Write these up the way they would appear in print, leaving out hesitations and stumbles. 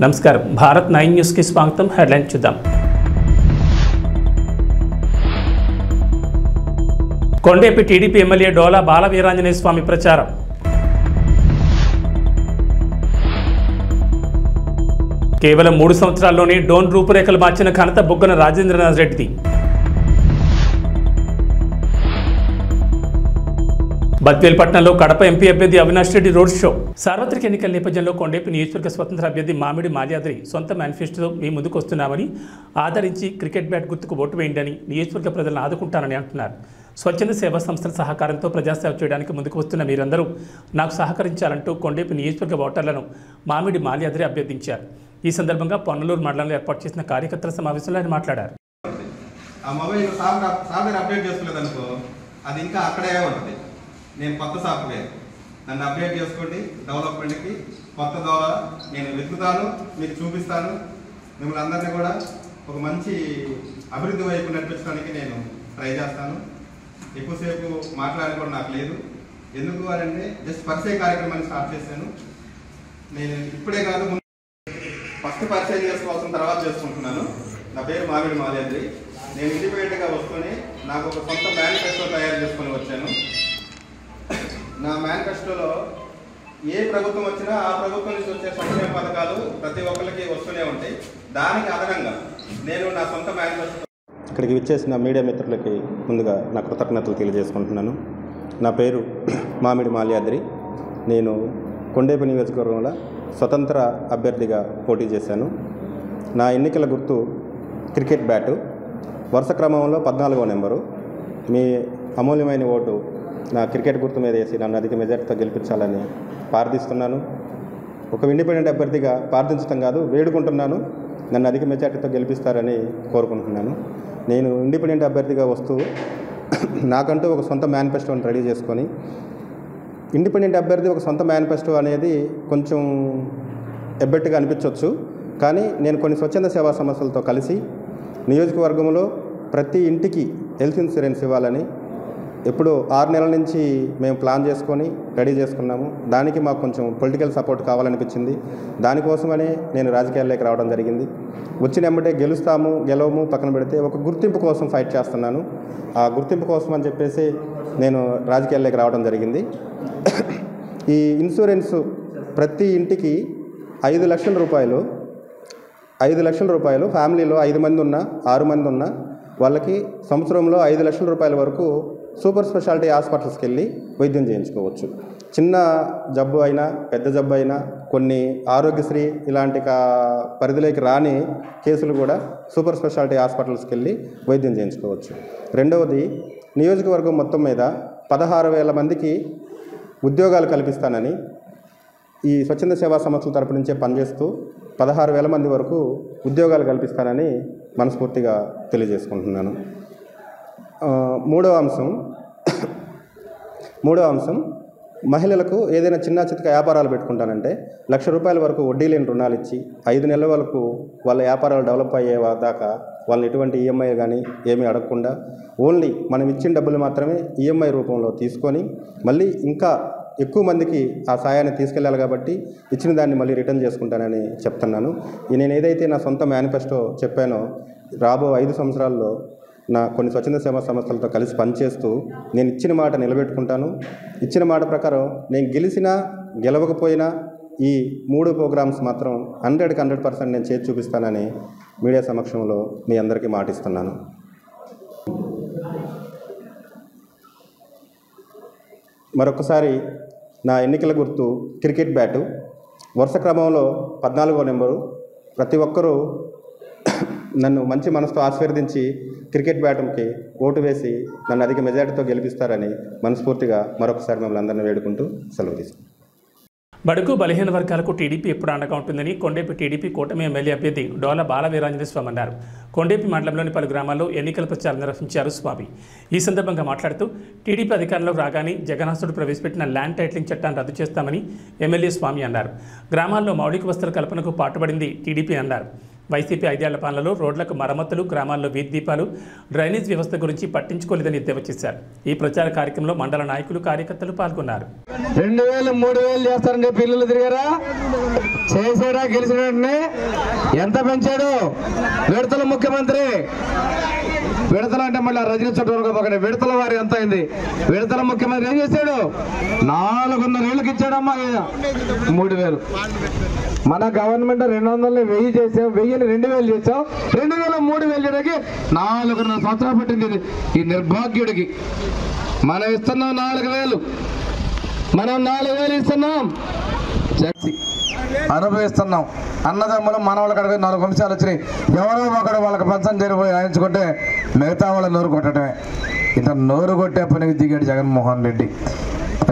నమస్కారం భారత్ 9 న్యూస్ కి స్వాగతం. హెడ్లైన్ చూద్దాం. కొండేపి టీడీపీ ఎమ్మెల్యే డోలా బాల వీరాంజనేయ స్వామి ప్రచారం. కేవలం 3 సంవత్సరాల్లోనే డోన్ రూపురేఖలు మార్చిన ఘనత బుగ్గన రాజేంద్రనాథ్ రెడ్డిది. బద్వేల్పట్నంలో కడప ఎంపీ అభ్యర్థి అవినాష్ రెడ్డి రోడ్ షో. సార్వత్రిక ఎన్నికల నేపథ్యంలో కొండేపి నియోజకవర్గ స్వతంత్ర అభ్యర్థి మామిడి మాల్యాద్రి సొంత మేనిఫెస్టోతో మీ ముందుకు వస్తున్నామని, ఆదరించి క్రికెట్ బ్యాట్ గుర్తుకు ఓటు వేయండి, నియోజకవర్గ ప్రజలను ఆదుకుంటానని అంటున్నారు. స్వచ్ఛంద సేవా సంస్థల సహకారంతో ప్రజాసేవ చేయడానికి ముందుకు వస్తున్న మీరందరూ నాకు సహకరించాలంటూ కొండేపి నియోజకవర్గ ఓటర్లను మామిడి మాల్యాద్రి అభ్యర్థించారు. ఈ సందర్భంగా పొన్నలూరు మండలంలో ఏర్పాటు చేసిన కార్యకర్తల సమావేశంలో ఆయన మాట్లాడారు. నేను కొత్త సాఫ్ట్వేర్ నన్ను అప్డేట్ చేసుకోండి. డెవలప్మెంట్కి కొత్త ద్వారా నేను వెతుకుతాను, మీకు చూపిస్తాను. మిమ్మల్ని అందరినీ కూడా ఒక మంచి అభివృద్ధి వైపు నడిపించడానికి నేను ట్రై చేస్తాను. ఎక్కువసేపు మాట్లాడి కూడా నాకు లేదు. ఎందుకు అని అంటే జస్ట్ పరిచయ కార్యక్రమాన్ని స్టార్ట్ చేశాను. నేను ఇప్పుడే కాదు, ముందు ఫస్ట్ పరిచయం చేసుకోవాల్సిన తర్వాత చేసుకుంటున్నాను. నా పేరు మామిడి మాల్యాద్రి. నేను ఇండిపెండెంట్గా వస్తూనే నాకు ఒక సొంత మేనిఫెస్టో తయారు చేసుకొని వచ్చాను. నా మేనిఫెస్టోలో ఏ ప్రభుత్వం వచ్చినా ఆ ప్రభుత్వం నుంచి వచ్చే సంక్షేమ పథకాలు ప్రతి ఒక్కరికి వస్తూనే ఉంటాయి. దానికి అదనంగా నేను నా సొంత మేనిఫెస్టో. ఇక్కడికి విచ్చేసిన మీడియా మిత్రులకి ముందుగా నా కృతజ్ఞతలు తెలియజేసుకుంటున్నాను. నా పేరు మామిడి మాల్యాద్రి. నేను కొండేపి నియోజకవర్గంలో స్వతంత్ర అభ్యర్థిగా పోటీ చేశాను. నా ఎన్నికల గుర్తు క్రికెట్ బ్యాటు. వరుస క్రమంలో 14వ నెంబరు. మీ అమూల్యమైన ఓటు నా క్రికెట్ గుర్తు మీద వేసి నన్ను అధిక మెజార్టీతో గెలిపించాలని ప్రార్థిస్తున్నాను. ఒక ఇండిపెండెంట్ అభ్యర్థిగా ప్రార్థించడం కాదు, వేడుకుంటున్నాను. నన్ను అధిక మెజార్టీతో గెలిపిస్తారని కోరుకుంటున్నాను. నేను ఇండిపెండెంట్ అభ్యర్థిగా వస్తూ నాకంటూ ఒక సొంత మేనిఫెస్టోని రెడీ చేసుకొని, ఇండిపెండెంట్ అభ్యర్థి ఒక సొంత మేనిఫెస్టో అనేది కొంచెం ఎబ్బెట్టుగా అనిపించవచ్చు. కానీ నేను కొన్ని స్వచ్ఛంద సేవా సంస్థలతో కలిసి నియోజకవర్గంలో ప్రతి ఇంటికి హెల్త్ ఇన్సూరెన్స్ ఇవ్వాలని ఎప్పుడు 6 నెలల నుంచి మేము ప్లాన్ చేసుకొని రెడీ చేసుకున్నాము. దానికి మాకు కొంచెం పొలిటికల్ సపోర్ట్ కావాలనిపించింది. దానికోసమనే నేను రాజకీయాల్లోకి రావడం జరిగింది. వచ్చిన వెంబడే గెలుస్తాము గెలవము పక్కన పెడితే ఒక గుర్తింపు కోసం ఫైట్ చేస్తున్నాను. ఆ గుర్తింపు కోసం అని చెప్పేసి నేను రాజకీయాల్లోకి రావడం జరిగింది. ఈ ఇన్సూరెన్స్ ప్రతి ఇంటికి 5 లక్షల రూపాయలు, 5 లక్షల రూపాయలు ఫ్యామిలీలో 5 మంది ఉన్నా 6 మంది ఉన్నా వాళ్ళకి సంవత్సరంలో 5 లక్షల రూపాయల వరకు సూపర్ స్పెషాలిటీ హాస్పిటల్స్కి వెళ్ళి వైద్యం చేయించుకోవచ్చు. చిన్న జబ్బు అయినా పెద్ద జబ్బు అయినా కొన్ని ఆరోగ్యశ్రీ ఇలాంటి పరిధిలోకి రాని కేసులు కూడా సూపర్ స్పెషాలిటీ హాస్పిటల్స్కి వెళ్ళి వైద్యం చేయించుకోవచ్చు. రెండవది, నియోజకవర్గం మొత్తం మీద 16,000 మందికి ఉద్యోగాలు కల్పిస్తానని ఈ స్వచ్ఛంద సేవా సంస్థల తరపు నుంచే పనిచేస్తూ 16,000 మంది వరకు ఉద్యోగాలు కల్పిస్తానని మనస్ఫూర్తిగా తెలియజేసుకుంటున్నాను. మూడవ అంశం మహిళలకు ఏదైనా చిన్న చితక వ్యాపారాలు పెట్టుకుంటానంటే 1,00,000 రూపాయల వరకు వడ్డీ లేని రుణాలు ఇచ్చి 5 నెలల వరకు వాళ్ళ వ్యాపారాలు డెవలప్ అయ్యే దాకా వాళ్ళని ఎటువంటి ఈఎంఐ కానీ ఏమీ అడగకుండా ఓన్లీ మనం ఇచ్చిన డబ్బులు మాత్రమే ఈఎంఐ రూపంలో తీసుకొని మళ్ళీ ఇంకా ఎక్కువ మందికి ఆ సాయాన్ని తీసుకెళ్ళాలి కాబట్టి ఇచ్చిన దాన్ని మళ్ళీ రిటర్న్ చేసుకుంటానని చెప్తున్నాను. నేను ఏదైతే నా సొంత మేనిఫెస్టో చెప్పానో రాబో 5 సంవత్సరాల్లో నా కొన్ని స్వచ్ఛంద సేవా సంస్థలతో కలిసి పనిచేస్తూ నేను ఇచ్చిన మాట నిలబెట్టుకుంటాను. ఇచ్చిన మాట ప్రకారం నేను గెలిచినా గెలవకపోయినా ఈ 3 ప్రోగ్రామ్స్ మాత్రం 100% నేను చేసి చూపిస్తానని మీడియా సమక్షంలో మీ అందరికీ మాటిస్తున్నాను. మరొకసారి నా ఎన్నికల గుర్తు క్రికెట్ బ్యాటు. వరుస క్రమంలో 14వ నెంబరు. ప్రతి ఒక్కరూ నన్ను మంచి మనసుతో ఆశీర్వదించి క్రికెట్ బ్యాటుకి ఓటు వేసి నన్ను అధిక మెజార్టీతో గెలిపిస్తారని మనస్ఫూర్తిగా మరొకసారి మిమ్మల్ని అందరినీ వేడుకుంటూ సెలవు తీసుకుంటాను. బడుగు బలహీన వర్గాలకు టీడీపీ ఎప్పుడు అండగా ఉంటుందని కొండేపి టీడీపీ కూటమి ఎమ్మెల్యే అభ్యర్థి డోలా బాల వీరాంజనేయ స్వామి అన్నారు. కొండేపి మండలంలోని పలు గ్రామాల్లో ఎన్నికల ప్రచారం నిర్వహించారు స్వామి. ఈ సందర్భంగా మాట్లాడుతూ టీడీపీ అధికారంలోకి రాగానే జగన్నాథుడు ప్రవేశపెట్టిన ల్యాండ్ టైటిలింగ్ చట్టాన్ని రద్దు చేస్తామని ఎమ్మెల్యే స్వామి అన్నారు. గ్రామాల్లో మౌలిక వసతుల కల్పనకు పాటుపడింది టీడీపీ అన్నారు. వైసీపీ 5 ఏళ్ల పాలనలో రోడ్లకు మరమ్మతులు, గ్రామాల్లో వీధి దీపాలు, డ్రైనేజ్ వ్యవస్థ గురించి పట్టించుకోలేదని ఎద్దేవా చేశారు. ఈ ప్రచార కార్యక్రమంలో మండల నాయకులు, కార్యకర్తలు పాల్గొన్నారు. 2000, 3000 చేస్తారని చెప్పి ఇల్లు తిరిగారా? చేసాడా? గెలిచిన వెంటనే ఎంత పెంచాడు? విడతల ముఖ్యమంత్రి. విడతల అంటే మళ్ళీ రజనీ చుట్టూ పక్కన విడతల వారి ఎంత అయింది? విడతల ముఖ్యమంత్రి ఏం చేశాడు? 400 ఏళ్ళకి ఇచ్చాడమ్మా 3000. మన గవర్నమెంట్ 200 1000 చేసాం, 1000 2000 చేసాం. 2000 3000 చేయడానికి 4.5 సంవత్సరాలు పట్టింది ఈ నిర్భాగ్యుడికి. మనం ఇస్తున్నాం 4000, మనం 4000 ఇస్తున్నాం, అనుభవిస్తున్నాం. అన్నదమ్ములు మనవాళ్ళ కడిగి 4 వంశాలు వచ్చినాయి. ఎవరో ఒకడు వాళ్ళకి పంచం జరిగిపోయి రాయించుకుంటే మిగతా వాళ్ళ నోరు కొట్టడమే. ఇట్లా నోరు కొట్టే పనికి దిగాడు జగన్మోహన్ రెడ్డి.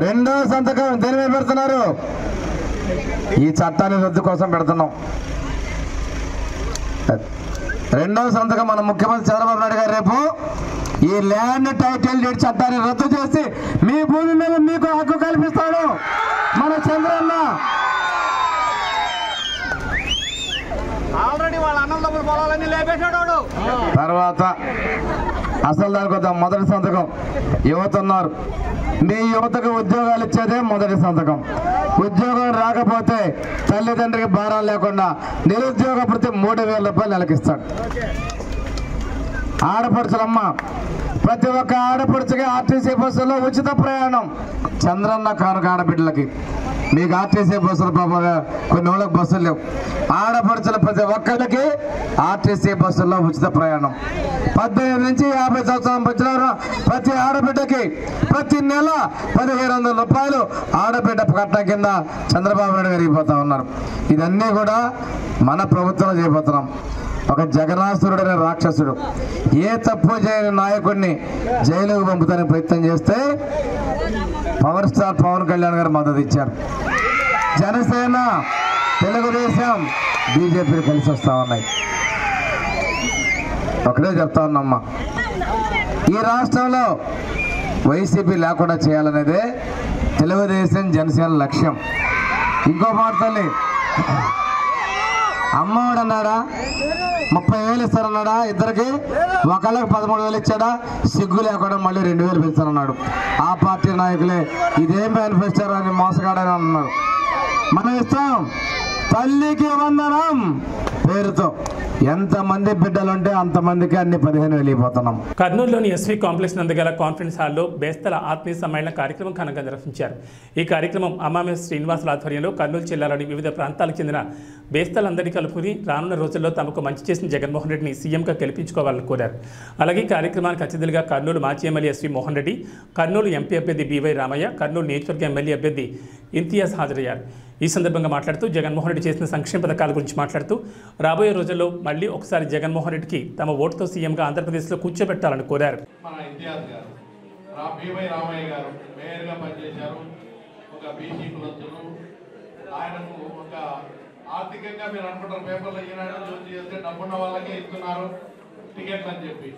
2వ సంతకం దేని మీద పెడుతున్నారు? ఈ చట్టాన్ని రద్దు కోసం పెడుతున్నాం. 2వ సంతకం మన ముఖ్యమంత్రి చంద్రబాబు నాయుడు గారు రేపు ఈ ల్యాండ్ టైటిల్ డీడ్ చట్టాన్ని రద్దు చేసి మీ భూమి మీద మీకు హక్కు కల్పిస్తాడు మన చంద్రన్న. ఆల్రెడీ వాళ్ళ అన్నదమ్ముల పొలాలన్నీ లేపేశాడు. తర్వాత అసలు దానికి వద్దాం. మొదటి సంతకం యువత ఉన్నారు. మీ యువతకు ఉద్యోగాలు ఇచ్చేదే మొదటి సంతకం. ఉద్యోగం రాకపోతే తల్లిదండ్రికి భారం లేకుండా నిరుద్యోగ ప్రతి 3000 రూపాయలు నెలకిస్తాడు. ఆడపడుచులమ్మ, ప్రతి ఒక్క ఆడపడుచుకి ఆర్టీసీ బస్సులో ఉచిత ప్రయాణం. చంద్రన్న కానుక ఆడబిడ్డలకి. మీకు ఆర్టీసీ బస్సులు కొన్ని వాళ్ళకి బస్సులు లేవు. ఆడపడుచుల ప్రతి ఒక్కరికి ఆర్టీసీ బస్సుల్లో ఉచిత ప్రయాణం. 18 నుంచి 50 సంవత్సరాల మధ్యలో ప్రతి ఆడబిడ్డకి ప్రతి నెల 1500 రూపాయలు ఆడబిడ్డ కట్నం కింద చంద్రబాబు నాయుడు గారు ఇవ్వబోతా ఉన్నారు. ఇదన్నీ కూడా మన ప్రభుత్వంలో చేయబోతున్నాం. ఒక జగనాసురుడైన రాక్షసుడు ఏ తప్పు చేయని నాయకుడిని జైలుకు పంపుతానికి ప్రయత్నం చేస్తే పవర్ స్టార్ పవన్ కళ్యాణ్ గారు మద్దతు ఇచ్చారు. జనసేన, తెలుగుదేశం, బీజేపీలు కలిసి వస్తా ఉన్నాయి. ఒకటే చెప్తా ఉన్నామ్మా, ఈ రాష్ట్రంలో వైసీపీ లేకుండా చేయాలనేదే తెలుగుదేశం, జనసేన లక్ష్యం. ఇంకో మాట తల్లి, అమ్మఒడు అన్నాడా? 30,000 ఇస్తారన్నాడా? ఇద్దరికి ఒకళ్ళకి 13,000 ఇచ్చాడా? సిగ్గు లేకుండా మళ్ళీ 2,000 పెంచారన్నాడు. ఆ పార్టీ నాయకులే ఇదేం మేనిఫెస్టో అని మోసగాడని అన్నారు. మనం ఇస్తాం తల్లికి వందనం పేరుతో. ఎంతమంది బిడ్డలుంటే అంతమందికి అన్ని 15,000 వెళ్ళిపోతున్నాం. కర్నూలులోని ఎస్వి కాంప్లెక్స్ నందుగల కాన్ఫరెన్స్ హాల్లో బేస్తల ఆత్మీయ సమ్మేళన కార్యక్రమం ఘనంగా నిర్వహించారు. ఈ కార్యక్రమం అమ్మామె శ్రీనివాసుల ఆధ్వర్యంలో కర్నూలు జిల్లాలోని వివిధ ప్రాంతాలకు చెందిన బేస్తలందరినీ కలుపుకుని రానున్న రోజుల్లో తమకు మంచి చేసిన జగన్మోహన్ రెడ్డిని సీఎంగా గెలిపించుకోవాలని కోరారు. అలాగే కార్యక్రమానికి అతిథులుగా కర్నూలు మాజీ MLA S V Mohan Reddy, Kurnool MP అభ్యర్థి బీవై రామయ్య, కర్నూలు నియోజకవర్గ ఎమ్మెల్యే అభ్యర్థి ఇంతియాజ్ హాజరయ్యారు. ఈ సందర్భంగా మాట్లాడుతూ జగన్మోహన్ రెడ్డి చేసిన సంక్షేమ పథకాల గురించి మాట్లాడుతూ రాబోయే రోజుల్లో మళ్ళీ ఒకసారి జగన్మోహన్ రెడ్డికి తమ ఓటుతో సీఎంగా ఆంధ్రప్రదేశ్లో కూర్చోబెట్టాలని కోరారు. మన ఇంతియాజ్ గారు, బీవై రామయ్య గారు మేయర్గా పనిచేశారు. ఒక బీసీ కులస్తులు. ఆయనకు ఒక ఆర్థికంగా మీరు అనుకుంటారు పేపర్లో ఈనాడు జ్యోతి చేస్తే డబ్బున్న వాళ్ళకే ఇస్తున్నారు టికెట్లు అని చెప్పి,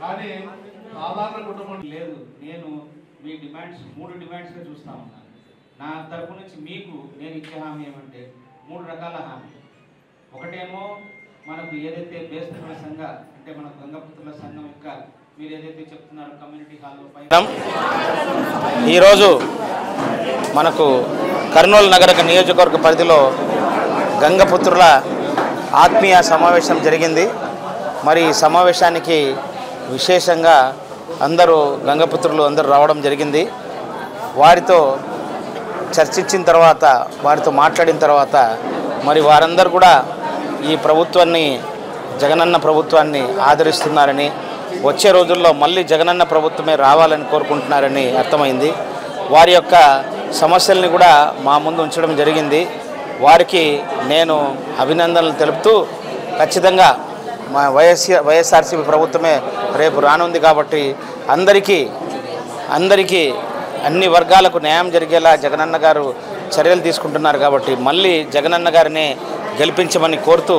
కానీ సాధారణ కుటుంబం లేదు. నేను మీ డిమాండ్స్ 3 డిమాండ్స్గా చూస్తా ఉన్నాను. నా తరపు నుంచి మీకు నేను ఇచ్చే హామీ ఏమంటే 3 రకాల హామీ. ఒకటేమో మనకు ఏదైతే బేస్తల సంఘ అంటే మన గంగపుత్రుల సంఘం యొక్క మీరు ఏదైతే చెప్తున్నారో కమ్యూనిటీ హాల్లో పైన ఈరోజు మనకు కర్నూలు నగర నియోజకవర్గ పరిధిలో గంగపుత్రుల ఆత్మీయ సమావేశం జరిగింది. మరి ఈ సమావేశానికి విశేషంగా గంగపుత్రులు అందరూ రావడం జరిగింది. వారితో చర్చించిన తర్వాత, వారితో మాట్లాడిన తర్వాత మరి వారందరూ కూడా ఈ ప్రభుత్వాన్ని, జగనన్న ప్రభుత్వాన్ని ఆదరిస్తున్నారని, వచ్చే రోజుల్లో మళ్ళీ జగనన్న ప్రభుత్వమే రావాలని కోరుకుంటున్నారని అర్థమైంది. వారి యొక్క సమస్యల్ని కూడా మా ముందు ఉంచడం జరిగింది. వారికి నేను అభినందనలు తెలుపుతూ ఖచ్చితంగా మా వైఎస్ఆర్సీపీ ప్రభుత్వమే రేపు రానుంది కాబట్టి అందరికీ అన్ని వర్గాలకు న్యాయం జరిగేలా జగనన్న గారు చర్యలు తీసుకుంటున్నారు కాబట్టి మళ్ళీ జగనన్న గారిని గెలిపించమని కోరుతూ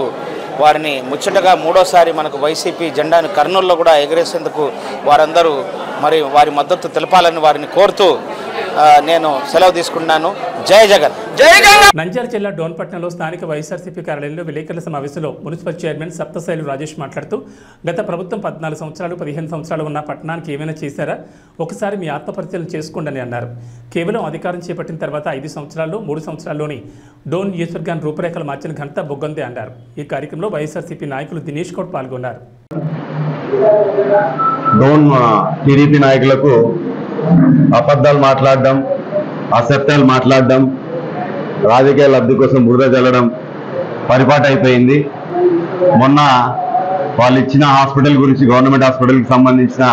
వారిని ముచ్చటగా 3వసారి మనకు వైసీపీ జెండాను కర్నూలులో కూడా ఎగరేసేందుకు వారందరూ మరి వారి మద్దతు తెలపాలని వారిని కోరుతూ నేను సెలవు తీసుకున్నాను. జై జగన్. జై జగన్. నంద్యాల జిల్లా డోన్పట్నంలో స్థానిక వైఎస్ఆర్సీపీ కార్యాలయంలో విలేకరుల సమావేశంలో మున్సిపల్ చైర్మన్ సప్తశైలు రాజేష్ మాట్లాడుతూ గత ప్రభుత్వం 14 సంవత్సరాలు 15 సంవత్సరాలు ఉన్న పట్టణానికి ఏమైనా చేశారా, ఒకసారి మీ ఆత్మపరిశీలన చేసుకోండి అన్నారు. కేవలం అధికారం చేపట్టిన తర్వాత 5 సంవత్సరాల్లో 3 సంవత్సరాల్లోని డోన్ నియోజకవర్గాన్ని రూపురేఖలు మార్చిన ఘనత బొగ్గందే అన్నారు. ఈ కార్యక్రమంలో వైఎస్ఆర్సీపీ నాయకులు దినేష్ గౌడ్ పాల్గొన్నారు. డోన్ టీడీపీ నాయకులకు అబద్ధాలు మాట్లాడడం, అసత్యాలు మాట్లాడడం, రాజకీయ లబ్ధి కోసం బురద చల్లడం పరిపాటు అయిపోయింది. మొన్న వాళ్ళు ఇచ్చిన హాస్పిటల్ గురించి, గవర్నమెంట్ హాస్పిటల్కి సంబంధించిన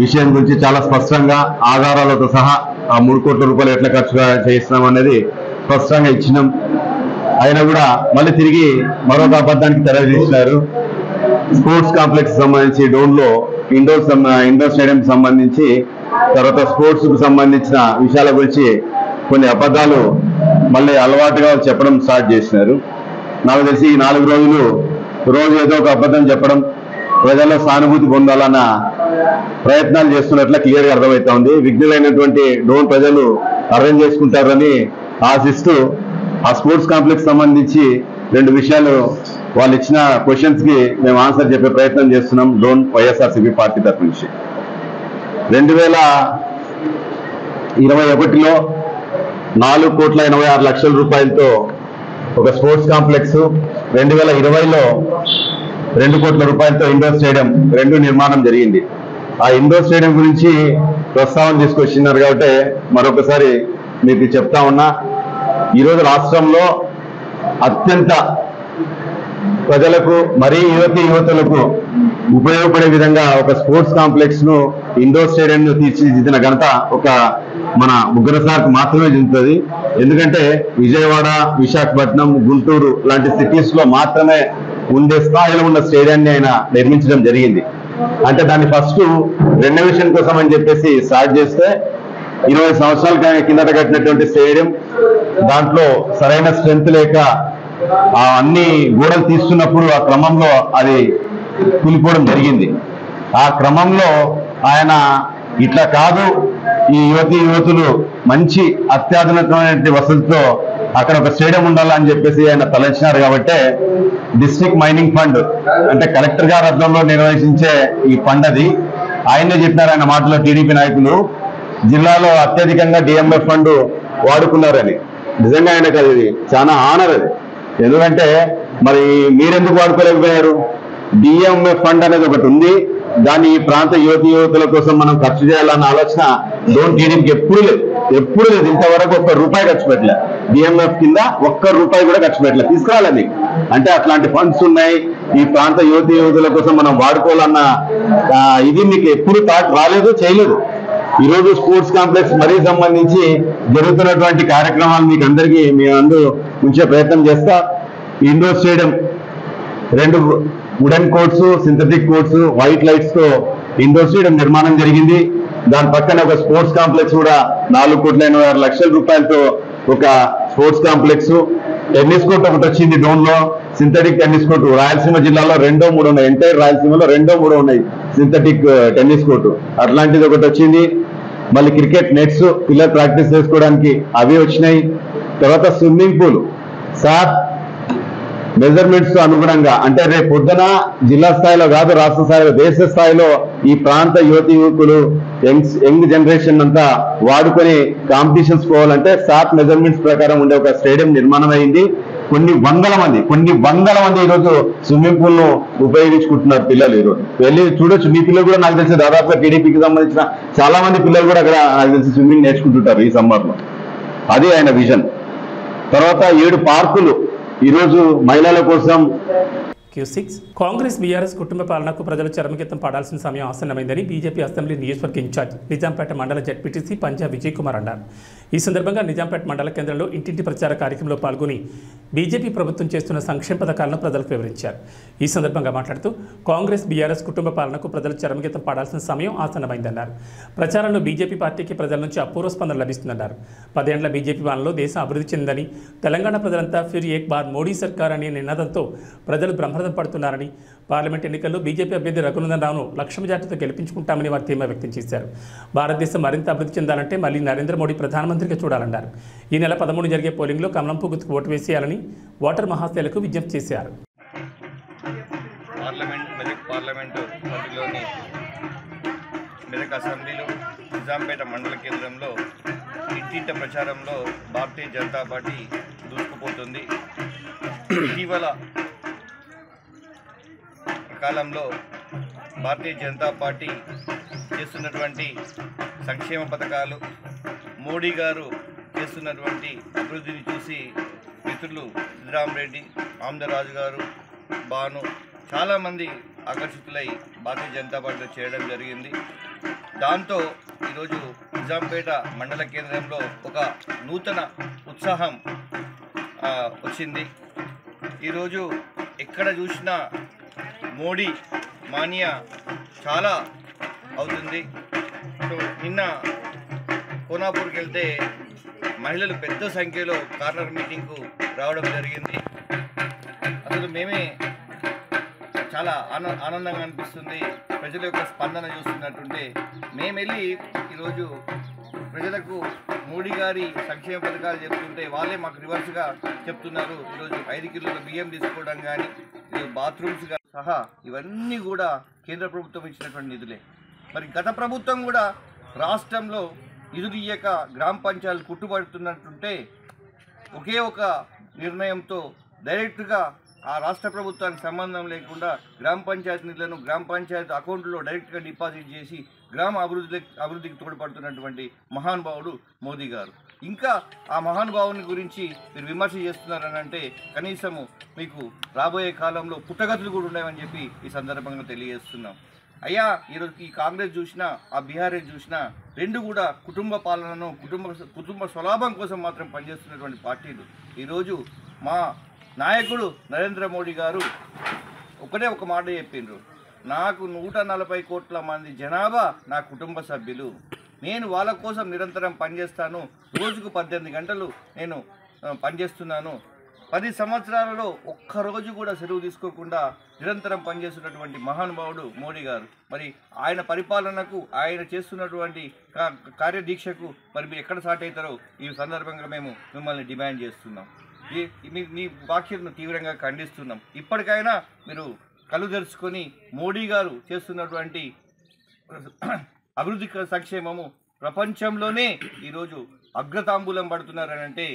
విషయం గురించి చాలా స్పష్టంగా ఆధారాలతో సహా ఆ 3 కోట్ల రూపాయలు ఎట్లా ఖర్చు చేస్తున్నాం అనేది స్పష్టంగా ఇచ్చినాం. అయినా కూడా మళ్ళీ తిరిగి మరొక అబద్ధానికి తెరదీసినారు. స్పోర్ట్స్ కాంప్లెక్స్ సంబంధించి డోన్లో ఇండోర్ స్టేడియం సంబంధించి, తర్వాత స్పోర్ట్స్ కు సంబంధించిన విషయాల గురించి కొన్ని అబద్ధాలు మళ్ళీ అలవాటుగా చెప్పడం స్టార్ట్ చేసినారు. నాకు తెలిసి ఈ 4 రోజులు రోజు ఏదో ఒక అబద్ధం చెప్పడం, ప్రజల్లో సానుభూతి పొందాలన్న ప్రయత్నాలు చేస్తున్నట్ల క్లియర్గా అర్థమవుతా ఉంది. విఘ్నులైనటువంటి డోన్ ప్రజలు అర్థం చేసుకుంటారని ఆశిస్తూ ఆ స్పోర్ట్స్ కాంప్లెక్స్ సంబంధించి 2 విషయాలు వాళ్ళు ఇచ్చిన క్వశ్చన్స్ కి మేము ఆన్సర్ చెప్పే ప్రయత్నం చేస్తున్నాం. డోన్ వైఎస్ఆర్సీపీ పార్టీ తరఫు నుంచి 2021లో 4,86,00,000 రూపాయలతో ఒక స్పోర్ట్స్ కాంప్లెక్స్, 2020లో 2 కోట్ల రూపాయలతో ఇండోర్ స్టేడియం 2 నిర్మాణం జరిగింది. ఆ ఇండోర్ స్టేడియం గురించి ప్రస్తావన తీసుకొచ్చినారు కాబట్టి మరొకసారి మీకు చెప్తా ఉన్నా. ఈరోజు రాష్ట్రంలో అత్యంత ప్రజలకు, మరీ యువతులకు ఉపయోగపడే విధంగా ఒక స్పోర్ట్స్ కాంప్లెక్స్ ను, ఇండోర్ స్టేడియం ను తీర్చిదిద్దిన ఘనత ఒక మన ముగ్గురు సార్కి మాత్రమే చెందుతుంది. ఎందుకంటే విజయవాడ, విశాఖపట్నం, గుంటూరు లాంటి సిటీస్ లో మాత్రమే ఉండే స్థాయిలో ఉన్న స్టేడియాన్ని ఆయన నిర్మించడం జరిగింది. అంటే దాన్ని ఫస్ట్ రెనోవేషన్ కోసం అని చెప్పేసి స్టార్ట్ చేస్తే 20 సంవత్సరాల కిందట కట్టినటువంటి స్టేడియం, దాంట్లో సరైన స్ట్రెంత్ లేక ఆ అన్ని గోడలు తీస్తున్నప్పుడు ఆ క్రమంలో అది కూలిపోవడం జరిగింది. ఆ క్రమంలో ఆయన ఇట్లా కాదు, ఈ యువతులు మంచి అత్యాధునికమైన వసతితో అక్కడ ఒక స్టేడియం ఉండాలని చెప్పేసి ఆయన తలంచినారు. కాబట్టి డిస్ట్రిక్ట్ మైనింగ్ ఫండ్ అంటే కలెక్టర్ గారి అర్థంలో నిర్వహించే ఈ ఫండ్ అది. ఆయనే చెప్పినారు ఆయన మాటలో టీడీపీ నాయకులు, జిల్లాలో అత్యధికంగా డిఎంఎఫ్ ఫండ్ వాడుకున్నారని. నిజంగా ఆయనకు అది చాలా ఆనర్ అది. ఎందుకంటే మరి మీరెందుకు వాడుకోలేకపోయారు? డిఎంఎఫ్ ఫండ్ అనేది ఒకటి ఉంది, దాన్ని ఈ ప్రాంత యువతుల కోసం మనం ఖర్చు చేయాలన్న ఆలోచన డోన్ టీడీపీకి ఎప్పుడు లేదు. ఇంతవరకు ₹1 ఖర్చు పెట్టలే. డిఎంఎఫ్ కింద ₹1 కూడా ఖర్చు పెట్టలే. తీసుకురాలని అంటే అట్లాంటి ఫండ్స్ ఉన్నాయి, ఈ ప్రాంత యువతుల కోసం మనం వాడుకోవాలన్న ఇది మీకు ఎప్పుడు థాట్ రాలేదు, చేయలేదు. ఈరోజు స్పోర్ట్స్ కాంప్లెక్స్ మరీ సంబంధించి జరుగుతున్నటువంటి కార్యక్రమాలు మీకు అందరికీ మీ అందు ఉంచే ప్రయత్నం చేస్తా. Indoor stadium 2 wooden courts, synthetic courts, white lights తో ఇండోర్ స్టేడియం నిర్మాణం జరిగింది. దాని పక్కన ఒక స్పోర్ట్స్ కాంప్లెక్స్ కూడా 4,86,00,000 రూపాయలతో ఒక స్పోర్ట్స్ కాంప్లెక్స్. టెన్నిస్ కోర్ట్ ఒకటి వచ్చింది డోన్ లో, సింథటిక్ టెన్నిస్ కోర్టు. రాయలసీమ జిల్లాలో 2, 3 ఉన్నాయి. ఎంటైర్ రాయలసీమలో 2, 3 ఉన్నాయి సింథటిక్ టెన్నిస్ కోర్టు. అట్లాంటిది ఒకటి వచ్చింది. మళ్ళీ క్రికెట్ నెట్స్ పిల్లలు ప్రాక్టీస్ చేసుకోవడానికి అవి వచ్చినాయి. తర్వాత స్విమ్మింగ్ పూల్ సార్ మెజర్మెంట్స్ తో అనుగుణంగా, అంటే రేపు పొద్దున జిల్లా స్థాయిలో కాదు, రాష్ట్ర స్థాయిలో, దేశ స్థాయిలో ఈ ప్రాంత యువకులు, యంగ్ జనరేషన్ అంతా వాడుకొని కాంపిటీషన్స్ పోవాలంటే సాత్ మెజర్మెంట్స్ ప్రకారం ఉండే ఒక స్టేడియం నిర్మాణం అయింది. కొన్ని వందల మంది ఈరోజు స్విమ్మింగ్ పూల్ ను ఉపయోగించుకుంటున్నారు పిల్లలు. ఈరోజు వెళ్ళి చూడొచ్చు. మీ పిల్లలు కూడా నాకు తెలిసి దాదాపుగా టీడీపీకి సంబంధించిన చాలా మంది పిల్లలు కూడా అక్కడ నాకు తెలిసి స్విమ్మింగ్ నేర్చుకుంటుంటారు ఈ సమ్మర్ లో. అది ఆయన విజన్. తర్వాత 7 పార్కులు ఈరోజు మహిళల కోసం. కాంగ్రెస్ బీఆర్ఎస్ కుటుంబ పాలనకు ప్రజలు చరమగీతం పాడాల్సిన సమయం ఆసన్నమైందని బీజేపీ అసెంబ్లీ నియోజకవర్గ ఇన్ఛార్జ్ నిజాంపేట మండల జడ్పీటీసీ పంజా విజయ్ కుమార్ అన్నారు. ఈ సందర్భంగా నిజాంపేట మండల కేంద్రంలో ఇంటింటి ప్రచార కార్యక్రమంలో పాల్గొని బీజేపీ ప్రభుత్వం చేస్తున్న సంక్షేమ పథకాలను ప్రజలకు వివరించారు. ఈ సందర్భంగా మాట్లాడుతూ కాంగ్రెస్ బీఆర్ఎస్ కుటుంబ పాలనకు ప్రజలు చరమగీతం పాడాల్సిన సమయం ఆసన్నమైందన్నారు. ప్రచారంలో బీజేపీ పార్టీకి ప్రజల నుంచి అపూర్వ స్పందన లభిస్తుందన్నారు. 10 ఏళ్ల బీజేపీ పాలనలో దేశం అభివృద్ధి చెందని, తెలంగాణ ప్రజలంతా ఫిర్ ఏక్ బార్ మోడీ సర్కార్ అనే నినాదంతో ప్రజలు బ్రహ్మరథం పడుతున్నారని, పార్లమెంట్ ఎన్నికల్లో బీజేపీ అభ్యర్థి రఘునందన్ రావును లక్ష మెజార్టీతో గెలిపించుకుంటామని వారు ధీమా వ్యక్తం చేశారు. భారతదేశం మరింత అభివృద్ధి చెందాలంటే మళ్ళీ నరేంద్ర మోడీ ప్రధానమంత్రి ముఖ్యమంత్రిగా చూడాలన్నారు. ఈ నెల 13 జరిగే పోలింగ్లో కమలం పువ్వుకు ఓటు వేసేయాలని ఓటర్ మహాశైలకు విజ్ఞప్తి చేశారు. మెదక్ పార్లమెంటు పరిధిలోని మెదక్ అసెంబ్లీలో నిజాంపేట మండల కేంద్రంలో ఇంటింట ప్రచారంలో భారతీయ జనతా పార్టీ దూసుకుపోతుంది. ఇటీవల కాలంలో భారతీయ జనతా పార్టీ చేస్తున్నటువంటి సంక్షేమ పథకాలు, మోడీ గారు చేస్తున్నటువంటి అభివృద్ధిని చూసి మిత్రులు సిద్ధరామరెడ్డి, ఆమదరాజు గారు, బాను చాలామంది ఆకర్షితులై భారతీయ జనతా పార్టీలో చేరడం జరిగింది. దాంతో ఈరోజు నిజాంపేట మండల కేంద్రంలో ఒక నూతన ఉత్సాహం వచ్చింది. ఈరోజు ఎక్కడ చూసినా మోడీ మానియా చాలా అవుతుంది. సో నిన్న కోనాపూర్కి వెళ్తే మహిళలు పెద్ద సంఖ్యలో కార్నర్ మీటింగ్కు రావడం జరిగింది. అసలు మేమే చాలా ఆనందంగా అనిపిస్తుంది. ప్రజల యొక్క స్పందన చూస్తున్నట్టుంటే మేము వెళ్ళి ఈరోజు ప్రజలకు మోడీ గారి సంక్షేమ పథకాలు చెప్తుంటే వాళ్ళే మాకు రివర్స్గా చెప్తున్నారు. ఈరోజు 5 కిలోల బియ్యం తీసుకోవడం కానీ, బాత్రూమ్స్ సహా ఇవన్నీ కూడా కేంద్ర ప్రభుత్వం ఇచ్చినటువంటి నిధులే. మరి గత ప్రభుత్వం కూడా రాష్ట్రంలో నిధులు ఇయ్యక గ్రామ పంచాయతీలు కుట్టుబడుతున్నట్టుంటే ఒకే ఒక నిర్ణయంతో డైరెక్ట్గా ఆ రాష్ట్ర ప్రభుత్వానికి సంబంధం లేకుండా గ్రామ పంచాయతీ నిధులను గ్రామ పంచాయతీ అకౌంట్లో డైరెక్ట్గా డిపాజిట్ చేసి గ్రామ అభివృద్ధికి తోడ్పడుతున్నటువంటి మహానుభావుడు మోదీ గారు. ఇంకా ఆ మహానుభావుని గురించి మీరు విమర్శ చేస్తున్నారని అంటే కనీసము మీకు రాబోయే కాలంలో పుట్టగతులు కూడా ఉండవని చెప్పి ఈ సందర్భంగా తెలియజేస్తున్నాం. అయ్యా ఈరోజు ఈ కాంగ్రెస్ చూసినా ఆ బీఆర్ఎస్ చూసినా రెండు కూడా కుటుంబ పాలనను కుటుంబ స్వలాభం కోసం మాత్రం పనిచేస్తున్నటువంటి పార్టీలు. ఈరోజు మా నాయకుడు నరేంద్ర మోడీ గారు ఒక మాట చెప్పిండ్రు, నాకు 140 కోట్ల మంది జనాభా నా కుటుంబ సభ్యులు, నేను వాళ్ళ కోసం నిరంతరం పనిచేస్తాను, రోజుకు 18 గంటలు నేను పనిచేస్తున్నాను. 10 సంవత్సరాలలో ఒక్కరోజు కూడా సెలవు తీసుకోకుండా నిరంతరం పనిచేస్తున్నటువంటి మహానుభావుడు మోడీ గారు. మరి ఆయన పరిపాలనకు ఆయన చేస్తున్నటువంటి కార్యదీక్షకు మరి మీరు ఎక్కడ సాట్ అవుతారో ఈ సందర్భంగా మేము మిమ్మల్ని డిమాండ్ చేస్తున్నాం. మీ వ్యాఖ్యలను తీవ్రంగా ఖండిస్తున్నాం. ఇప్పటికైనా మీరు కళ్ళు తెరుచుకొని మోడీ గారు చేస్తున్నటువంటి అభివృద్ధి సంక్షేమము ప్రపంచంలోనే ఈరోజు అగ్రతాంబూలం పడుతున్నారని అంటే,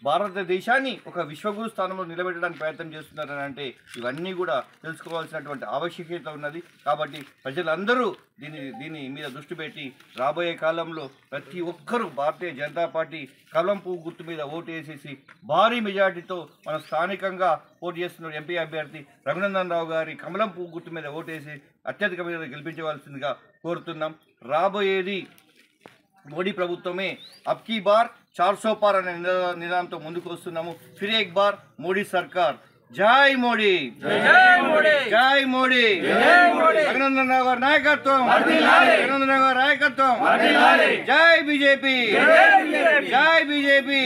భారతదేశాన్ని ఒక విశ్వగురు స్థానంలో నిలబెట్టడానికి ప్రయత్నం చేస్తున్నారని అంటే ఇవన్నీ కూడా తెలుసుకోవాల్సినటువంటి ఆవశ్యకత ఉన్నది. కాబట్టి ప్రజలందరూ దీని మీద దృష్టి పెట్టి రాబోయే కాలంలో ప్రతి ఒక్కరూ భారతీయ జనతా పార్టీ కమలం పువ్వు గుర్తు మీద ఓటు వేసేసి భారీ మెజార్టీతో మన స్థానికంగా పోటీ చేస్తున్న ఎంపీ అభ్యర్థి రఘునందన్ రావు గారి కమలం పువ్వు గుర్తు మీద ఓటు వేసి అత్యధిక మీద గెలిపించవలసిందిగా కోరుతున్నాం. రాబోయేది మోడీ ప్రభుత్వమే. అబ్కీ బార్ 400 పార్ అనే నినాదంతో ముందుకు వస్తున్నాము. ఫిర్ ఏక్ బార్ మోడీ సర్కార్. జై మోడీ, జై మోడీ, రఘునందన్ రావు గారి నాయకత్వం, రఘునందన్ రావు గారి నాయకత్వం. జై బీజేపీ, జై బీజేపీ.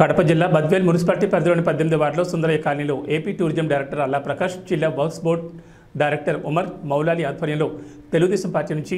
కడప జిల్లా బద్వేల్ మున్సిపాలిటీ పరిధిలోని 18వ వార్డులో సుందరయ్య కాలనీలో ఏపీ టూరిజం డైరెక్టర్ అల్లా ప్రకాష్, జిల్లా works board director Umar Moula Ali ఆధ్వర్యంలో తెలుగుదేశం పార్టీ నుంచి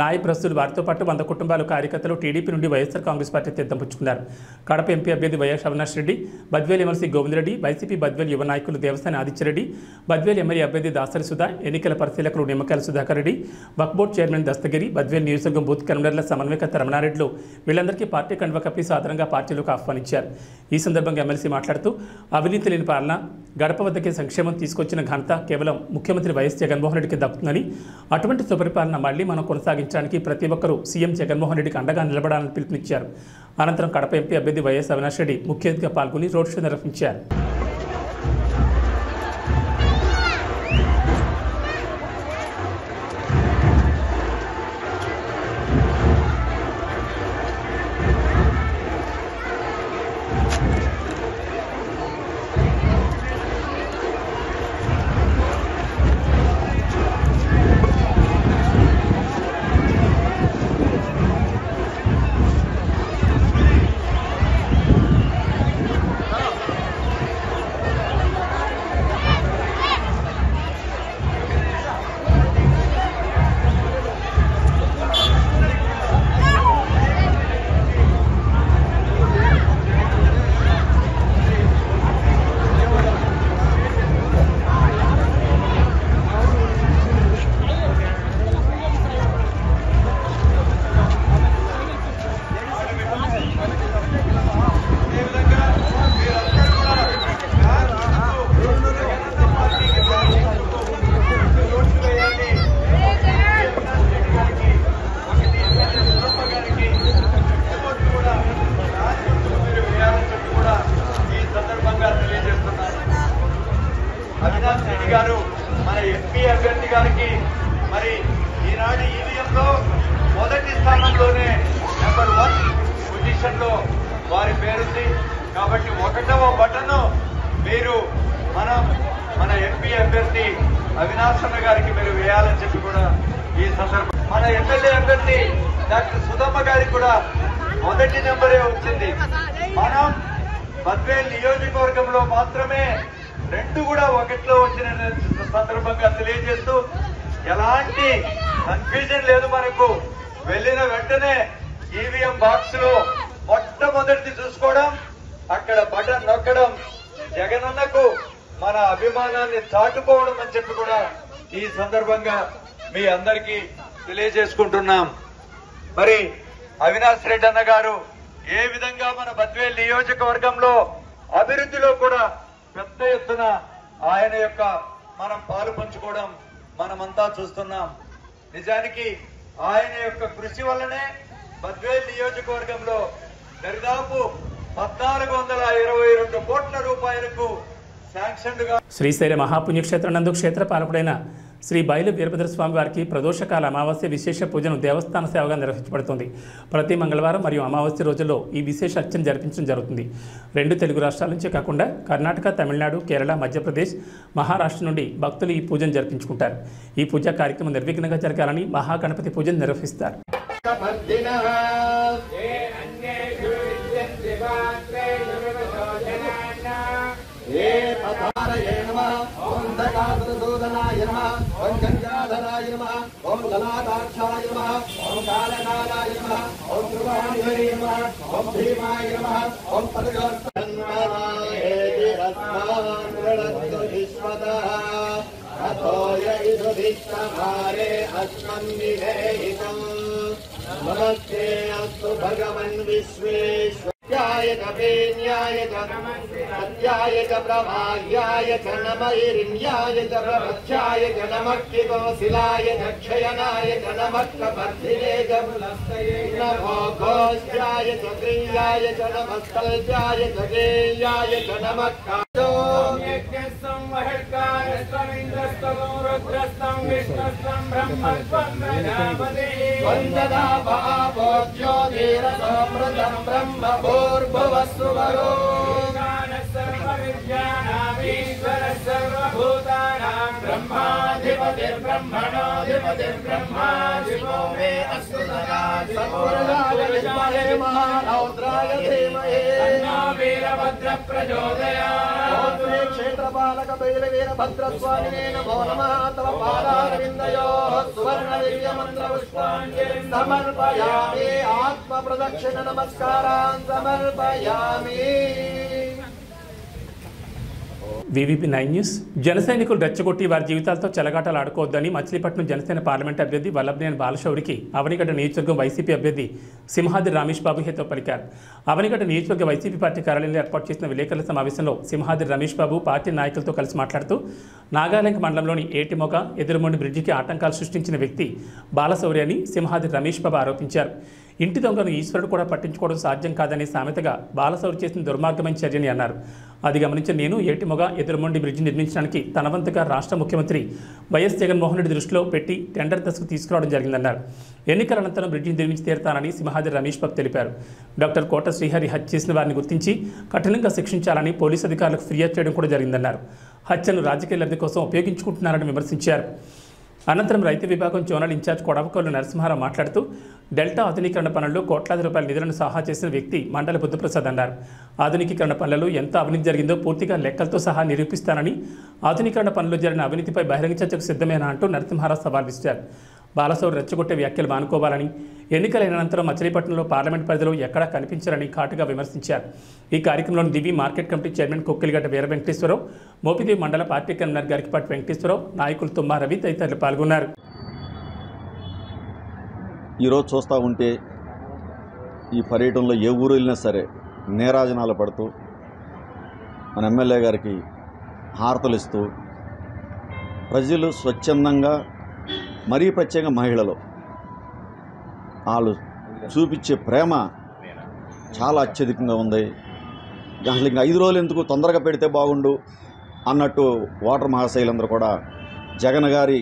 నాయకులు వారితో పాటు 100 కుటుంబాలు కార్యకర్తలు టీడీపీ నుండి వైఎస్ఆర్ కాంగ్రెస్ పార్టీ తీర్థం పుచ్చుకున్నారు. కడప ఎంపీ అభ్యర్థి YS Avinash Reddy, Badvel MLC Govinda Reddy, YCP Badvel యువ నాయకులు దేవస్థాని ఆదిత్యరెడ్డి, బద్వేల్ ఎమ్మెల్యే అభ్యర్థి దాసరి సుధా, ఎన్నికల పరిశీలకులు నిమ్మకాయల సుధాకర్ రెడ్డి, వక్ఫ్ బోర్డు చైర్మన్ దస్తగిరి, బద్వేల్ నియోజకవర్గం బూత్ కన్వీనర్ల సమన్వయకర్త రమణారెడ్డిలు వీళ్ళందరికీ పార్టీ కండువా కప్పి సాధారణంగా పార్టీలోకి ఆహ్వానించారు. ఈ సందర్భంగా ఎమ్మెల్సీ మాట్లాడుతూ అవినీతి లేని పాలన, గడప వద్దకే సంక్షేమం తీసుకొచ్చిన ఘనత కేవలం ముఖ్యమంత్రి వైఎస్ జగన్మోహన్ రెడ్డికి దక్కుతుందని, అటువంటి సుపరిపాలన మళ్లీ మనం కొనసాగించడానికి ప్రతి ఒక్కరూ సీఎం జగన్మోహన్ రెడ్డికి అండగా నిలబడాలని పిలుపునిచ్చారు. అనంతరం కడప ఎంపీ అభ్యర్థి వైఎస్ అవినాష్ రెడ్డి ముఖ్య అతిథిగా పాల్గొని రోడ్ షో నిర్వహించారు. అవినాష్ రెడ్డి గారు మన ఎంపీ అభ్యర్థి గారికి మరి ఈనాడు ఈవీఎంలో మొదటి స్థానంలోనే నెంబర్ 1 పొజిషన్లో వారి పేరుంది. కాబట్టి 1వ బటన్ మీరు మన ఎంపీ అభ్యర్థి అవినాష్ అన్న గారికి మీరు వేయాలని చెప్పి కూడా ఈ సందర్భం మన ఎమ్మెల్యే అభ్యర్థి డాక్టర్ సుధమ్మ గారికి కూడా మొదటి నెంబరే వచ్చింది. మనం బద్వేల్ నియోజకవర్గంలో మాత్రమే 2 కూడా 1లో వచ్చిన సందర్భంగా తెలియజేస్తూ ఎలాంటి కన్ఫ్యూజన్ లేదు. మనకు వెళ్ళిన వెంటనే ఈవీఎం బాక్స్ లో మొట్టమొదటిది చూసుకోవడం, అక్కడ బటన్ నొక్కడం, జగనన్నకు మన అభిమానాన్ని చాటుకోవడం అని చెప్పి కూడా ఈ సందర్భంగా మీ అందరికీ తెలియజేసుకుంటున్నాం. మరి అవినాష్ రెడ్డి అన్న గారు ఏ విధంగా మన బద్వేల్ నియోజకవర్గంలో అభివృద్ధిలో కూడా పెద్ద ఎత్తున ఆయన యొక్క మనం పాలు పంచుకోవడం మనమంతా చూస్తున్నాం. నిజానికి ఆయన యొక్క కృషి వల్లనే బద్వేల్ నియోజకవర్గంలో దరిదాపు 1422 కోట్ల రూపాయలకు శాంక్షన్గా శ్రీశైల మహాపుణ్యక్షేత్రం నందు క్షేత్రపాలకుడైన శ్రీ బయలు వీరభద్ర స్వామి వారికి ప్రదోషకాల అమావాస్య విశేష పూజను దేవస్థాన సేవగా నిర్వహించబడుతుంది. ప్రతి మంగళవారం మరియు అమావాస్య రోజుల్లో ఈ విశేష అర్చన జరిపించడం జరుగుతుంది. 2 తెలుగు రాష్ట్రాల నుంచే కాకుండా కర్ణాటక, తమిళనాడు, కేరళ, మధ్యప్రదేశ్, మహారాష్ట్ర నుండి భక్తులు ఈ పూజను జరిపించుకుంటారు. ఈ పూజా కార్యక్రమం నిర్విఘ్నంగా జరగాలని మహాగణపతి పూజను నిర్వహిస్తారు. ఓం దకాసురసూదనాయ నమః, ఓం గంగాధరాయ నమః, ఓం లలాటాక్షాయ నమః, ఓం కాళకాలాయ నమః, ఓం ధ్రువాణిహరే నమః, ఓం భీమాయ నమః, ఓం పదగోస్తన్మనాయేతిరస్మాన్రణద్దుధిష్వతః అథోయ ఇదుధిష్టమారే అస్మన్నిధేహితం నమస్తే అస్తు భగవన్ విశ్వేశ్వరాయ కవేన్యాయ సత్యాయ చ ప్రభాయాయ చ నమైరిణ్యాయ చ ప్రపథ్యాయ చ నమః కిగోశిలాయ చ క్షయనాయ చ నమః కపర్ధినే చ నమో ఘోష్యాయ చ క్రియాయ చ నమస్తల్యాయ చ గేయాయ చ నమః వందనా భావోజ్యో ధీరసమృతం బ్రహ్మ భూర్భువస్సు వరో బ్రహ్మాధిపతిర్బ్రహ్మణోధిపతిర్బ్రహ్మా శివో మే అస్తు సదాశివోర్గాయ మహారౌద్రాయ ధీమహి తన్నో వీరభద్ర ప్రచోదయాత్. క్షేత్రపాలక బయలు వీరభద్రస్వామినే నమో నమః. తవ పాదారవిందయోః సువర్ణ దివ్య మంత్ర పుష్పాంజలిం సమర్పయామి. ఆత్మ ప్రదక్షిణ నమస్కారాన్ సమర్పయామి. వీవీపీ 9 న్యూస్. జన సైనికులు రెచ్చగొట్టి వారి జీవితాలతో చెలగాటలు ఆడుకోవద్దని మచిలీపట్నం జనసేన పార్లమెంట్ అభ్యర్థి వల్లభనేని బాలశౌరికి అవనిగడ్డ నియోజకవర్గం వైసీపీ అభ్యర్థి సింహాద్రి రమేష్ బాబు హితవు పలికారు. అవనిగడ్డ నియోజకవర్గ వైసీపీ పార్టీ కార్యాలయంలో ఏర్పాటు చేసిన విలేకరుల సమావేశంలో సింహాద్రి రమేష్ బాబు పార్టీ నాయకులతో కలిసి మాట్లాడుతూ నాగాలంక మండలంలోని ఏటిమొగ ఎదురుమొండి బ్రిడ్జికి ఆటంకాలు సృష్టించిన వ్యక్తి బాలశౌరి అని సింహాద్రి రమేష్ బాబు ఆరోపించారు. ఇంటి దొంగను ఈశ్వరుడు కూడా పట్టించుకోవడం సాధ్యం కాదనే సామెతగా బాలశౌరి చేసిన దుర్మార్గమైన చర్యని అన్నారు. అది గమనించిన నేను ఏటిమొగ ఎదురుమొండి బ్రిడ్జి నిర్మించడానికి తన వంతుగా రాష్ట్ర ముఖ్యమంత్రి వైఎస్ జగన్మోహన్ రెడ్డి దృష్టిలో పెట్టి టెండర్ దశకు తీసుకురావడం జరిగిందన్నారు. ఎన్నికల అనంతరం బ్రిడ్జిని నిర్మించి తీరుతానని సింహాద్రి రమేష్ బాబు తెలిపారు. డాక్టర్ కోట శ్రీహరి హత్య చేసిన వారిని గుర్తించి కఠినంగా శిక్షించాలని పోలీసు అధికారులకు ఫిర్యాదు చేయడం కూడా జరిగిందన్నారు. హత్యను రాజకీయ లబ్ధి కోసం ఉపయోగించుకుంటున్నారని విమర్శించారు. అనంతరం రైతు విభాగం జోనల్ ఇన్ఛార్జ్ కొడవకొల్లు నరసింహారావు మాట్లాడుతూ డెల్టా ఆధునీకరణ పనుల్లో కోట్లాది రూపాయల నిధులను సహా చేసిన వ్యక్తి మండల బుద్ధప్రసాద్ అన్నారు. ఆధునీకరణ పనులలో ఎంత అవినీతి జరిగిందో పూర్తిగా లెక్కలతో సహా నిరూపిస్తానని, ఆధునీకరణ పనుల్లో జరిగిన అవినీతిపై బహిరంగ చర్చకు సిద్ధమేనా అంటూ నరసింహారావు సవాల్ విసిరారు. బాలశౌరి రెచ్చగొట్టే వ్యాఖ్యలు మానుకోవాలని, ఎన్నికలైన అనంతరం మచిలీపట్నంలో పార్లమెంట్ పరిధిలో ఎక్కడా కనిపించారని ఘాటుగా విమర్శించారు. ఈ కార్యక్రమంలో దివి మార్కెట్ కమిటీ చైర్మన్ కొక్కిలిగడ్డ వీర వెంకటేశ్వరరావు, మోపిదేవి మండల పార్టీ కన్వీనర్ గరికిపాటి వెంకటేశ్వరరావు, నాయకులు తుమ్మా రవి తదితరులు పాల్గొన్నారు. ఈరోజు చూస్తూ ఉంటే ఈ పర్యటనలో ఏ ఊరు వెళ్ళినా సరే నేరాజనాలు పడుతూ మన ఎమ్మెల్యే గారికి హారతలు ఇస్తూ ప్రజలు స్వచ్ఛందంగా, మరీ ప్రత్యేకంగా మహిళలు వాళ్ళు చూపించే ప్రేమ చాలా అత్యధికంగా ఉంది. అసలు ఇంకా 5 రోజులు ఎందుకు, తొందరగా పెడితే బాగుండు, అన్నట్టు ఓటర్ మహాశైలందరూ కూడా జగన్ గారి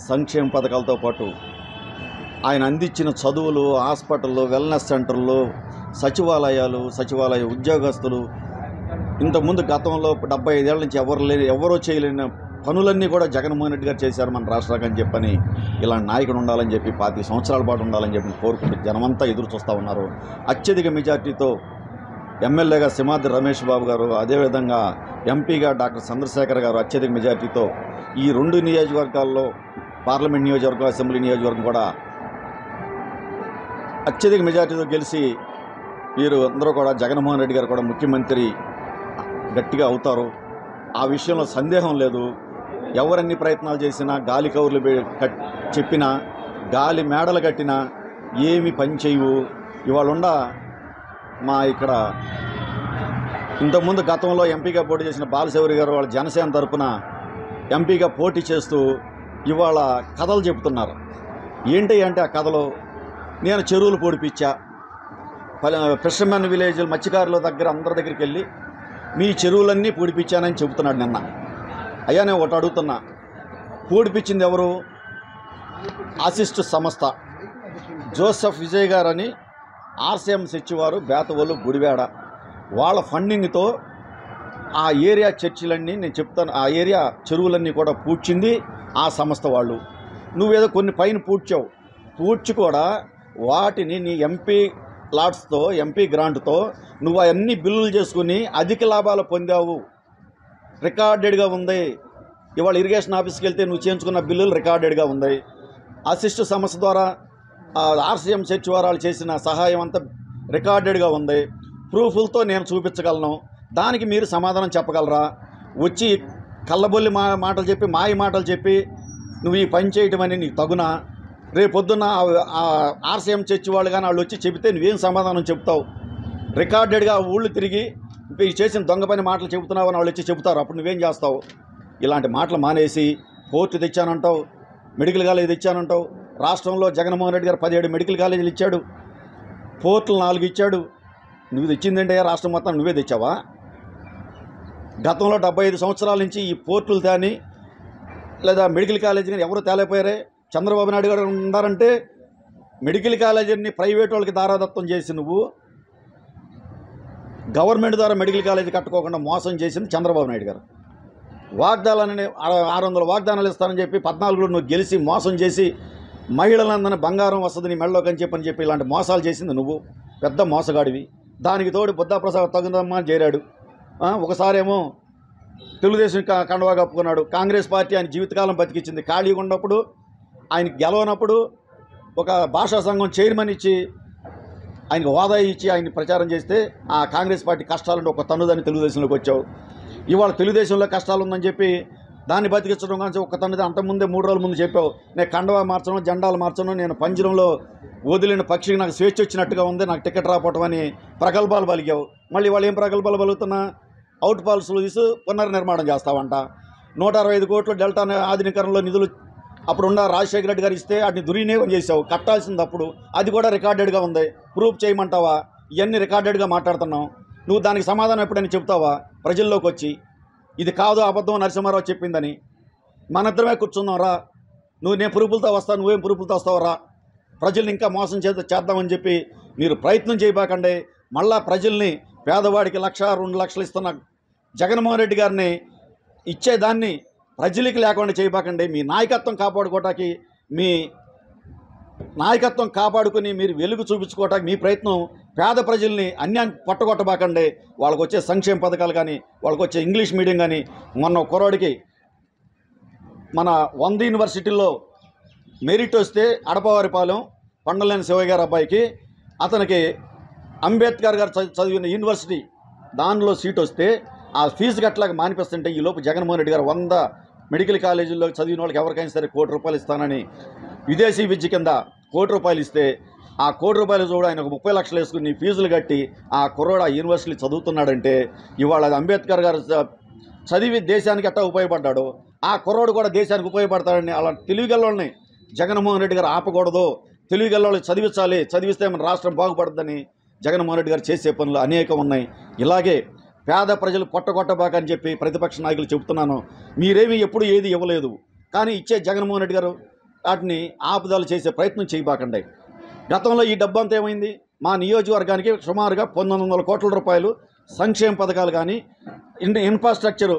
సంక్షేమ పథకాలతో పాటు ఆయన అందించిన చదువులు, హాస్పిటళ్ళు, వెల్నెస్ సెంటర్లు, సచివాలయ ఉద్యోగస్తులు, ఇంతకుముందు గతంలో 75 ఏళ్ల నుంచి ఎవరో చేయలేని పనులన్నీ కూడా జగన్మోహన్ రెడ్డి గారు చేశారు మన రాష్ట్రానికి అని చెప్పని, ఇలాంటి నాయకుడు ఉండాలని చెప్పి 25 సంవత్సరాల పాటు ఉండాలని చెప్పి కోరుకుంటూ జనమంతా ఎదురు చూస్తూ ఉన్నారు. అత్యధిక మెజార్టీతో ఎమ్మెల్యేగా సింహాద్రి రమేష్ బాబు గారు, అదేవిధంగా ఎంపీగా డాక్టర్ చంద్రశేఖర్ గారు అత్యధిక మెజార్టీతో ఈ 2 నియోజకవర్గాల్లో పార్లమెంట్ నియోజకవర్గం, అసెంబ్లీ నియోజకవర్గం కూడా అత్యధిక మెజార్టీతో గెలిచి వీరు అందరూ కూడా జగన్మోహన్ రెడ్డి గారు కూడా ముఖ్యమంత్రి గట్టిగా అవుతారు. ఆ విషయంలో సందేహం లేదు. ఎవరన్ని ప్రయత్నాలు చేసినా, గాలి కౌర్లు చెప్పినా, గాలి మేడలు కట్టినా ఏమి పని చేయవు. ఇవాళ మా ఇక్కడ ఇంతకుముందు గతంలో ఎంపీగా పోటీ చేసిన బాలశౌరి గారు వాళ్ళ జనసేన తరపున ఎంపీగా పోటీ చేస్తూ ఇవాళ కథలు చెబుతున్నారు. ఏంటి అంటే ఆ కథలో నేను చెరువులు పొడిపించా, ఫిషర్మెన్ విలేజ్ మత్స్యకారుల దగ్గర అందరి దగ్గరికి వెళ్ళి మీ చెరువులన్నీ పూడిపించానని చెబుతున్నాడు నిన్న. అయ్యా నేను ఒకటి అడుగుతున్నా, పూడిపించింది ఎవరు? అసిస్ట్ సంస్థ జోసెఫ్ విజయ్ గారని ఆర్సీఎం సచివారు బేతవోలు గుడివాడ వాళ్ళ ఫండింగ్తో ఆ ఏరియా చర్చిలన్నీ నేను చెప్తాను, ఆ ఏరియా చెరువులన్నీ కూడా పూడ్చింది ఆ సంస్థ వాళ్ళు. నువ్వేదో కొన్ని పైన పూడ్చి కూడా వాటిని నీ ఎంపీ ప్లాట్స్తో, ఎంపీ గ్రాంట్తో నువ్వు అవన్నీ బిల్లులు చేసుకుని అధిక లాభాలు పొందావు. రికార్డెడ్గా ఉంది. ఇవాళ ఇరిగేషన్ ఆఫీస్కి వెళ్తే నువ్వు చేయించుకున్న బిల్లులు రికార్డెడ్గా ఉంది. అసిస్ట్ సంస్థ ద్వారా ఆర్సీఎం సచివారాలు చేసిన సహాయం అంతా రికార్డెడ్గా ఉంది. ప్రూఫ్లతో నేను చూపించగలను. దానికి మీరు సమాధానం చెప్పగలరా? వచ్చి కళ్ళబొల్లి మాటలు చెప్పి, మాయ మాటలు చెప్పి నువ్వు ఈ పని చేయటం అని నీకు తగునా? రేపొద్దున్న ఆర్సీఎం చర్చి వాళ్ళు కానీ వాళ్ళు వచ్చి చెబితే నువ్వేం సమాధానం చెప్తావు? రికార్డెడ్గా ఊళ్ళు తిరిగి చేసిన దొంగ పని మాటలు చెబుతున్నావు అని వాళ్ళు వచ్చి చెబుతారు. అప్పుడు నువ్వేం చేస్తావు? ఇలాంటి మాటలు మానేసి పోర్టు తెచ్చానంటావు, మెడికల్ కాలేజ్ తెచ్చానంటావు. రాష్ట్రంలో జగన్మోహన్ రెడ్డి గారు 17 మెడికల్ కాలేజీలు ఇచ్చాడు, పోర్టులు 4 ఇచ్చాడు. నువ్వు తెచ్చిందంటే రాష్ట్రం మొత్తం నువ్వే తెచ్చావా? గతంలో 75 సంవత్సరాల నుంచి ఈ పోర్టులు కానీ లేదా మెడికల్ కాలేజీ కానీ ఎవరు తేలేపోయారే? చంద్రబాబు నాయుడు గారు ఉన్నారంటే మెడికల్ కాలేజీని ప్రైవేట్ వాళ్ళకి దారాదత్తం చేసి నువ్వు గవర్నమెంట్ ద్వారా మెడికల్ కాలేజీ కట్టుకోకుండా మోసం చేసింది చంద్రబాబు నాయుడు గారు. వాగ్దానాలని 600 వాగ్దానాలు ఇస్తానని చెప్పి 14లో నువ్వు గెలిచి మోసం చేసి మహిళలందరినీ బంగారం వస్తుంది నీ మెడలోకి అని చెప్పి ఇలాంటి మోసాలు చేసింది నువ్వు. పెద్ద మోసగాడివి. దానికి తోడు బుద్ధాప్రసాద్ తగుదమ్మా చేరాడు. ఒకసారేమో తెలుగుదేశం కండువా కప్పుకున్నాడు. కాంగ్రెస్ పార్టీ ఆయన జీవితకాలం బతికించింది. ఖాళీగా ఉన్నప్పుడు ఆయన గెలవనప్పుడు ఒక భాషా సంఘం చైర్మన్ ఇచ్చి ఆయనకు హోదా ఇచ్చి ఆయన ప్రచారం చేస్తే ఆ కాంగ్రెస్ పార్టీ కష్టాలుంటే ఒక తన్నుదని తెలుగుదేశంలోకి వచ్చావు. ఇవాళ తెలుగుదేశంలో కష్టాలు ఉందని చెప్పి దాన్ని బతికించడం కానీ ఒక తన్నుది అంతకుముందే 3 రోజుల ముందు చెప్పావు. నేను కండువా మార్చను, జెండాలు మార్చను, నేను పంజరంలో వదిలిన పక్షికి నాకు స్వేచ్ఛ వచ్చినట్టుగా ఉంది, నాకు టికెట్ రాకపోవటం అని ప్రగల్భాలు పలిగావు. మళ్ళీ వాళ్ళు ఏం ప్రగల్భాలు పలుకుతున్నా? అవుట్ పాల్స్లు తీసి పునర్నిర్మాణం చేస్తావంట. 165 కోట్లు డెల్టా ఆధునీకరణలో నిధులు అప్పుడున్న రాజశేఖర రెడ్డి గారు ఇస్తే వాటిని దుర్వినియోగం చేసావు. కట్టాల్సింది అప్పుడు అది కూడా రికార్డెడ్గా ఉంది. ప్రూఫ్ చేయమంటావా? ఇవన్నీ రికార్డెడ్గా మాట్లాడుతున్నావు. నువ్వు దానికి సమాధానం ఎప్పుడైనా చెప్తావా ప్రజల్లోకి వచ్చి? ఇది కాదు అబద్ధం నరసింహారావు చెప్పిందని. మనిద్దరమే కూర్చుందాం రా. నేను ప్రూఫ్లతో వస్తాను, నువ్వేం ప్రూఫ్లతో వస్తావు రా. ప్రజల్ని ఇంకా మోసం చేద్దామని చెప్పి మీరు ప్రయత్నం చేయబాకండి. మళ్ళా ప్రజల్ని పేదవాడికి 1,00,000, 2 లక్షలు ఇస్తున్న జగన్మోహన్ రెడ్డి గారిని ఇచ్చేదాన్ని ప్రజలకి లేకుండా చేయబాకండి. మీ నాయకత్వం కాపాడుకోవటానికి, మీ నాయకత్వం కాపాడుకుని మీరు వెలుగు చూపించుకోవటానికి మీ ప్రయత్నం పేద ప్రజల్ని అన్యాన్ని పట్టగొట్టబాకండి. వాళ్ళకు వచ్చే సంక్షేమ పథకాలు కానీ, వాళ్ళకు వచ్చే ఇంగ్లీష్ మీడియం కానీ, మొన్న కుర్రాడికి మన 100 యూనివర్సిటీల్లో మెరిట్ వస్తే అడపవారిపాలెం పండలేని శివయ్య గారి అబ్బాయికి అతనికి అంబేద్కర్ గారు చదివిన యూనివర్సిటీ దానిలో సీట్ వస్తే ఆ ఫీజు కట్టలాగా మానిపిస్తుంటే ఈలోపు జగన్మోహన్ రెడ్డి గారు 100 మెడికల్ కాలేజీల్లో చదివిన వాళ్ళకి ఎవరికైనా సరే ₹1 కోటి ఇస్తానని విదేశీ విద్య కింద ₹1 కోటి ఇస్తే ఆ ₹1 కోటి చూడ ఆయన 30 లక్షలు వేసుకుని ఫీజులు కట్టి ఆ కుర్రోడు ఆ యూనివర్సిటీ చదువుతున్నాడంటే ఇవాళ అంబేద్కర్ గారు చదివి దేశానికి ఎట్టా ఉపయోగపడ్డాడు, ఆ కుర్రోడు కూడా దేశానికి ఉపయోగపడతాడని అలా తెలివిగల్లోని జగన్మోహన్ రెడ్డి గారు ఆపకూడదు. తెలివిగల్లోళ్ళకి చదివించాలి, చదివిస్తే మన రాష్ట్రం బాగుపడుతుందని జగన్మోహన్ రెడ్డి గారు చేసే పనులు అనేకం ఉన్నాయి. ఇలాగే పేద ప్రజలు పొట్టగొట్టబాక అని చెప్పి ప్రతిపక్ష నాయకులు చెబుతున్నాను. మీరేమీ ఎప్పుడు ఏది ఇవ్వలేదు, కానీ ఇచ్చే జగన్మోహన్ రెడ్డి గారు వాటిని ఆపుదల చేసే ప్రయత్నం చేయబాకండి. గతంలో ఈ డబ్బు అంతా ఏమైంది? మా నియోజకవర్గానికి సుమారుగా 1900 కోట్ల రూపాయలు సంక్షేమ పథకాలు కానీ ఇన్ఫ్రాస్ట్రక్చర్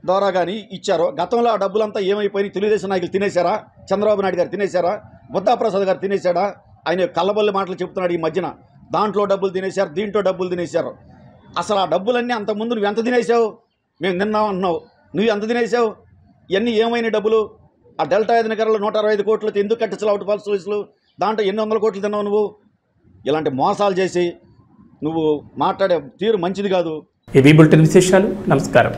ద్వారా కానీ ఇచ్చారు. గతంలో ఆ డబ్బులంతా ఏమైపోయినాయి? తెలుగుదేశం నాయకులు తినేశారా? చంద్రబాబు నాయుడు గారు తినేశారా? బుద్ధాప్రసాద్ గారు తినేశాడా? ఆయన కళ్ళబొల్లి మాటలు చెప్తున్నాడు ఈ మధ్యన. దాంట్లో డబ్బులు తినేశారు, దీంట్లో డబ్బులు తినేశారు. అసలు ఆ డబ్బులన్నీ అంతకుముందు నువ్వు ఎంత తినేసావు? మేము తిన్నాం అంటున్నావు, నువ్వు ఎంత తినేసావు? ఇవన్నీ ఏమైనా డబ్బులు? ఆ డెల్టా నగరంలో 165 కోట్లతో ఎందుకు కట్టించాలి అవుట్ ఫాల్స్ సర్వీసులు? దాంట్లో 800 కోట్లు తిన్నావు నువ్వు. ఇలాంటి మోసాలు చేసి నువ్వు మాట్లాడే తీరు మంచిది కాదు. ఇవి బులెటిన్ విశేషాలు. నమస్కారం.